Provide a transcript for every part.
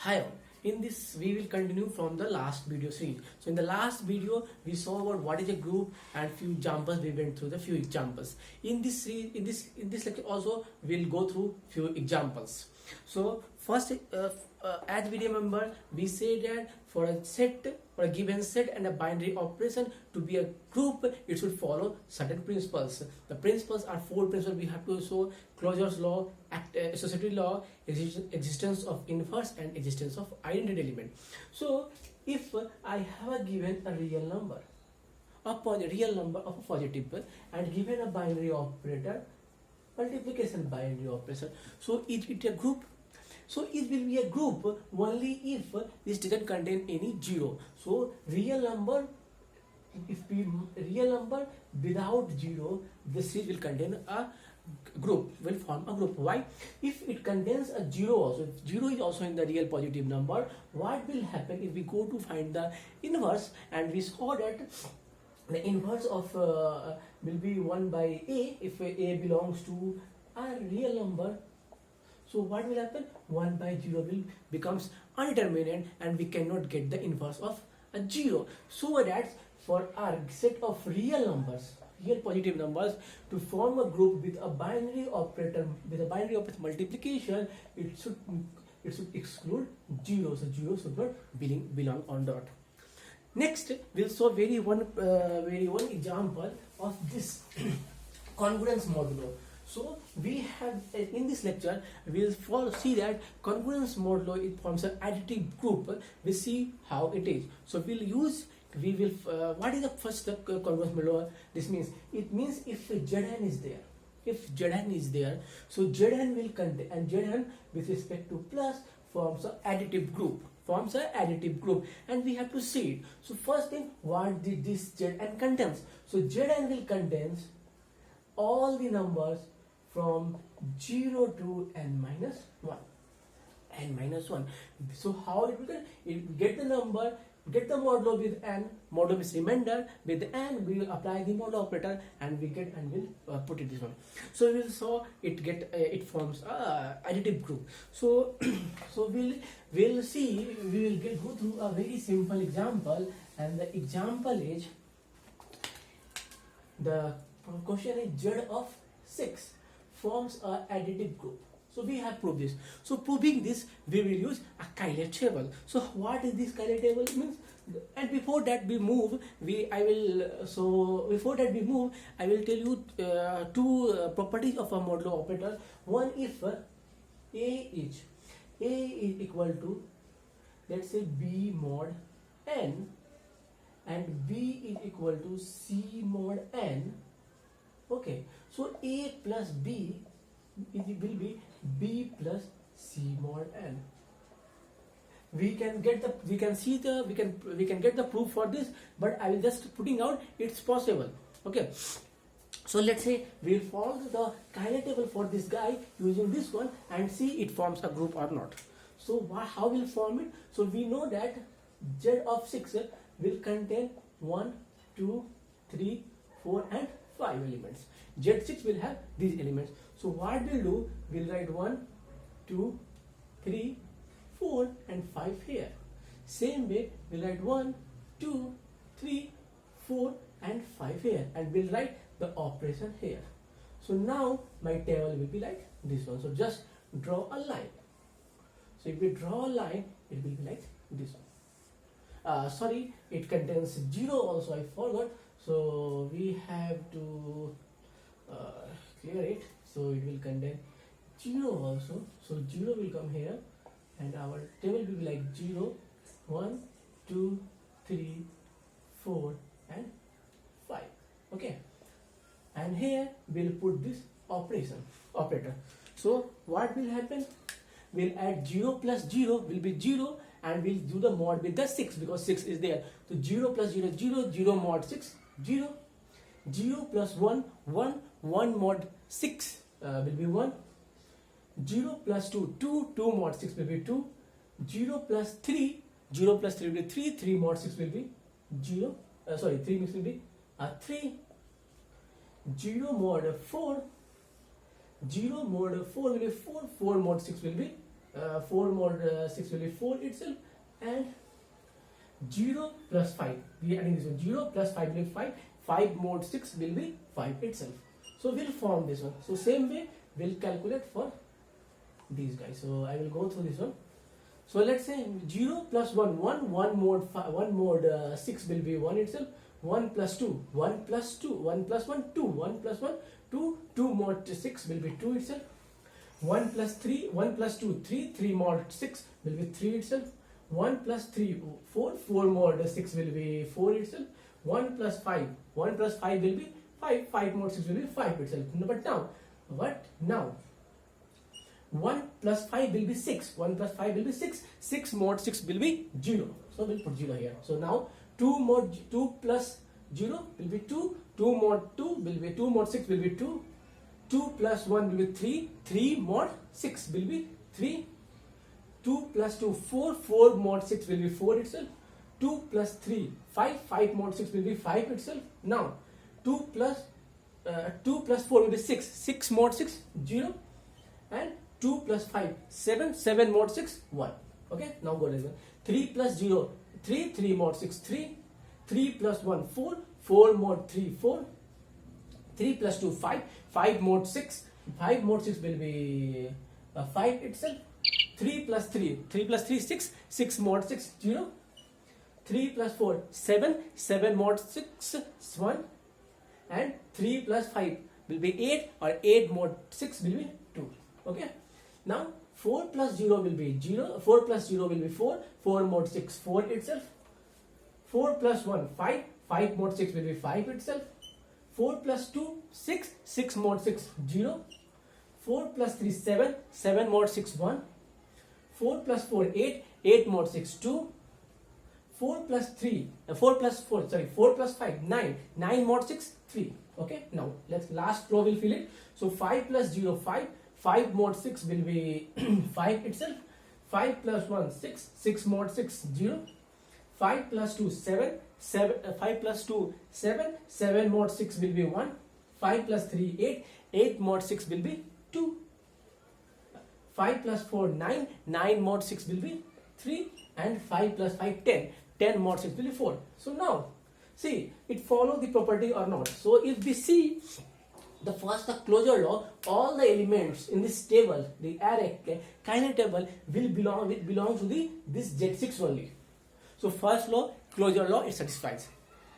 Hi all. In this we will continue from the last video series. So in the last video we saw about what is a group and few examples. We went through the few examples. In this series, in this lecture also we'll go through few examples. So first, as we remember, we say that for a set, for a given set and a binary operation to be a group, it should follow certain principles. The principles are four principles. We have to show closure's law, associativity law, existence of inverse, and existence of identity element. So if I have a given a real number, real number of a positive, and given a binary operator, multiplication binary operation, so it a group. So it will be a group only if this doesn't contain any zero. So real number, if we real number without zero, this series will contain a group, will form a group. Why? If it contains a zero also, if zero is also in the real positive number, what will happen if we go to find the inverse, and we saw that the inverse of will be 1 by a if a belongs to a real number. So what will happen? 1 by 0 will becomes undeterminate, and we cannot get the inverse of a 0. So that for our set of real numbers, real positive numbers, to form a group with a binary operator, multiplication, it should exclude 0. So 0 should not belong on dot. Next, we'll show very one example of this congruence modulo. So we have in this lecture we'll see that congruence modulo, it forms an additive group. We see how it is. So what is the first congruence modulo? This means, it means if Zn is there, so Zn will contain, and Zn with respect to plus forms an additive group. And we have to see it. So first thing, what did this Zn contains? So Zn will contains all the numbers from 0 to n minus 1. So how it will get? It will get the number, get the modulo with n, modulo with remainder with n. We will apply the modulo operator, and we get, and we'll put it this one. So we will saw it get it forms a additive group. So so we'll see, we will go through a very simple example, and the example is, the question is Z of 6 forms a additive group. So we have proved this. So proving this, we will use a Cayley table. So what is this Cayley table means? And before that we move, I will tell you two properties of a modulo operator. One, if A is equal to, let's say, B mod n, and B is equal to C mod n. Okay, so A plus B will be B plus C mod n. We can get the proof for this, but I will just putting out it's possible. Okay, so let's say we'll follow the Cayley table for this guy using this one and see it forms a group or not. So how will form it? So we know that Z of 6 will contain 1, 2, 3, 4 and 5 elements. Z6 will have these elements. So what we'll do, we'll write 1, 2, 3, 4 and 5 here. Same way, we'll write 1, 2, 3, 4 and 5 here, and we'll write the operation here. So now my table will be like this one. So just draw a line. So if we draw a line, it will be like this one. Sorry, it contains 0 also, I forgot. So we have to clear it. So it will contain 0 also. So 0 will come here, and our table will be like 0, 1, 2, 3, 4 and 5. Okay, and here we'll put this operator. So what will happen? We'll add 0 plus 0 will be 0, and we'll do the mod with the 6 because 6 is there. So 0 plus 0, 0, 0 mod 6, 0. 0 plus 1, 1, 1 mod 6 will be 1. 0 plus 2, 2, 2 mod 6 will be 2. 0 plus 3 will be 3, 3 mod 6 will be 0. 3 mix will be 3. 0 mod 4 will be 4, 4 mod 6 will be 4 mod 6 will be 4 itself, and 0 plus 5, we are adding this one, 0 plus 5 will be 5, 5 mod 6 will be 5 itself. So we'll form this one. So same way we'll calculate for these guys. So I will go through this one. So let's say 0 plus 1, 1 mod 5, 1 mod 6 will be 1 itself, 1 plus 2, 1 plus 2, 1 plus 1, 2, 1 plus 1, 2, 2 mod 6 will be 2 itself, 1 plus 3, 1 plus 2, 3, 3 mod 6 will be 3 itself, 1 plus 3, 4, 4 mod 6 will be 4 itself, 1 plus 5, 1 plus 5 will be 5, 5 mod 6 will be 5 itself. But now 1 plus 5 will be 6, 1 plus 5 will be 6, 6 mod 6 will be 0. So we'll put 0 here. So now 2 plus 0 will be 2, 2 mod 2 will be 2 mod 6 will be 2, 2 plus 1 will be 3, 3 mod 6 will be 3, 2 plus 2, 4, 4 mod 6 will be 4 itself, 2 plus 3, 5, 5 mod 6 will be 5 itself. Now 2 plus 4 will be 6, 6 mod 6, 0, and 2 plus 5, 7, 7 mod 6, 1. Okay, now go to this one. 3 plus 0, 3, 3 mod 6, 3, 3 plus 1, 4, 4 mod 3, 4, 3 plus 2, 5, 5 mod 6, 5 mod 6 will be 5 itself, 3 plus 3, 3 plus 3, 6, 6 mod 6, 0, 3 plus 4, 7, 7 mod 6, 1, and 3 plus 5 will be 8, or 8 mod 6 will be 2. Okay, now 4 plus 0 will be 0, 4 plus 0 will be 4, 4 mod 6, 4 itself, 4 plus 1, 5, 5 mod 6 will be 5 itself, 4 plus 2, 6, 6 mod 6, 0, 4 plus 3, 7, 7 mod 6, 1, 4 plus 4, 8, 8 mod 6, 2, 4 plus 5, 9, 9 mod 6, 3. Okay, now let's last row will fill it. So 5 plus 0, 5, 5 mod 6 will be 5 itself, 5 plus 1, 6, 6 mod 6, 0, 5 plus 2, 7, 5 plus 2, 7, 7 mod 6 will be 1, 5 plus 3, 8, 8 mod 6 will be 2, 5 plus 4, 9, 9 mod 6 will be 3, and 5 plus 5, 10, 10 mod 6 will be 4. So now, see, it follows the property or not. So if we see the closure law, all the elements in this table, the array kinetic table, will belong to this Z6 only. So first law, closure law, it satisfies.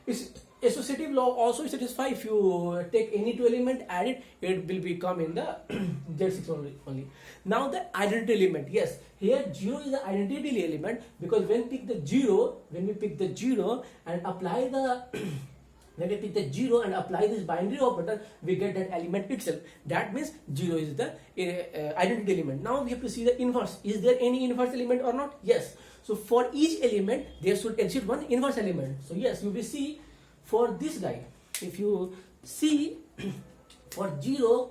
Its associative law also satisfies. If you take any two element, add it, it will become in the Z6 only. Now the identity element, yes, here 0 is the identity element, because when we pick the 0 and apply the when we pick the 0 and apply this binary operator, we get that element itself. That means 0 is the identity element. Now we have to see the inverse. Is there any inverse element or not? Yes. So for each element, there should exist one inverse element. So yes, you will see for this guy, if you see for 0,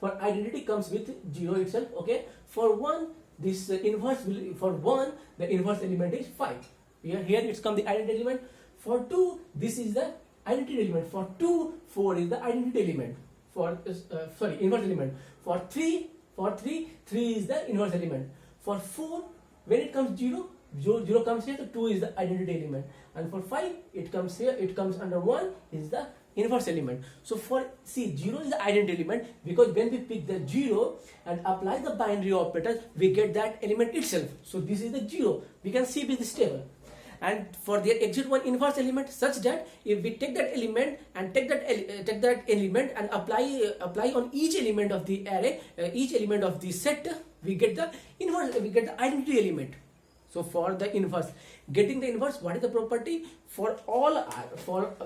for identity comes with 0 itself. Okay. For 1, this inverse will, for 1, the inverse element is 5. Here it's come the identity element. For 2, this is the identity element. For 2, 4 is the identity element. For inverse element. For 3, 3 is the inverse element. For 4, when it comes 0 comes here, so 2 is the identity element. And for 5, it comes here, it comes under 1 is the inverse element. So for, see, 0 is the identity element, because when we pick the 0 and apply the binary operator, we get that element itself. So this is the 0. We can see with this table. And for there exist one inverse element, such that if we take that element and take that element and apply on each element of the array, each element of the set, we get the inverse, we get the identity element. So for the inverse, getting the inverse, what is the property? For all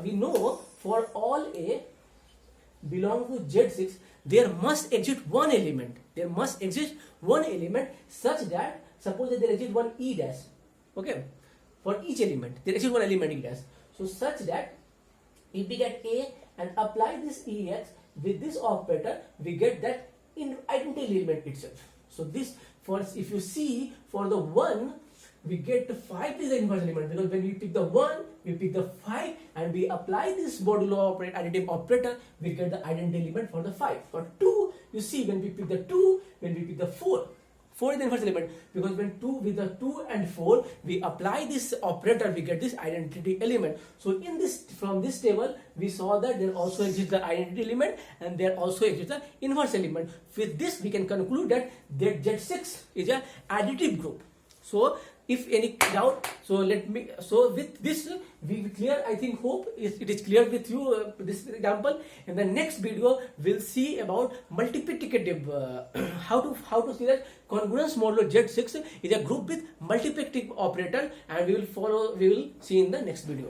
we know for all A belong to Z6, there must exist one element. There must exist one element such that, suppose that there exists one E dash. Okay. For each element, there exists one element E dash. So such that if we get A and apply this EX with this operator, we get that identity element itself. So this, for if you see for the 1, we get 5 is the inverse element, because when we pick the 1, we pick the 5 and we apply this modulo additive operator, we get the identity element for the 5. For 2, you see when we pick the 2, when we pick the 4, 4 is the inverse element, because when 2 with the 2 and 4 we apply this operator, we get this identity element. So in this, from this table we saw that there also exists the identity element and there also exists the inverse element. With this we can conclude that Z6 is a additive group. So if any doubt, so with this we clear, I think, hope it is clear with you, this example. In the next video we'll see about multiplicative, how to see that congruence modulo Z6 is a group with multiplicative operator, and we will see in the next video.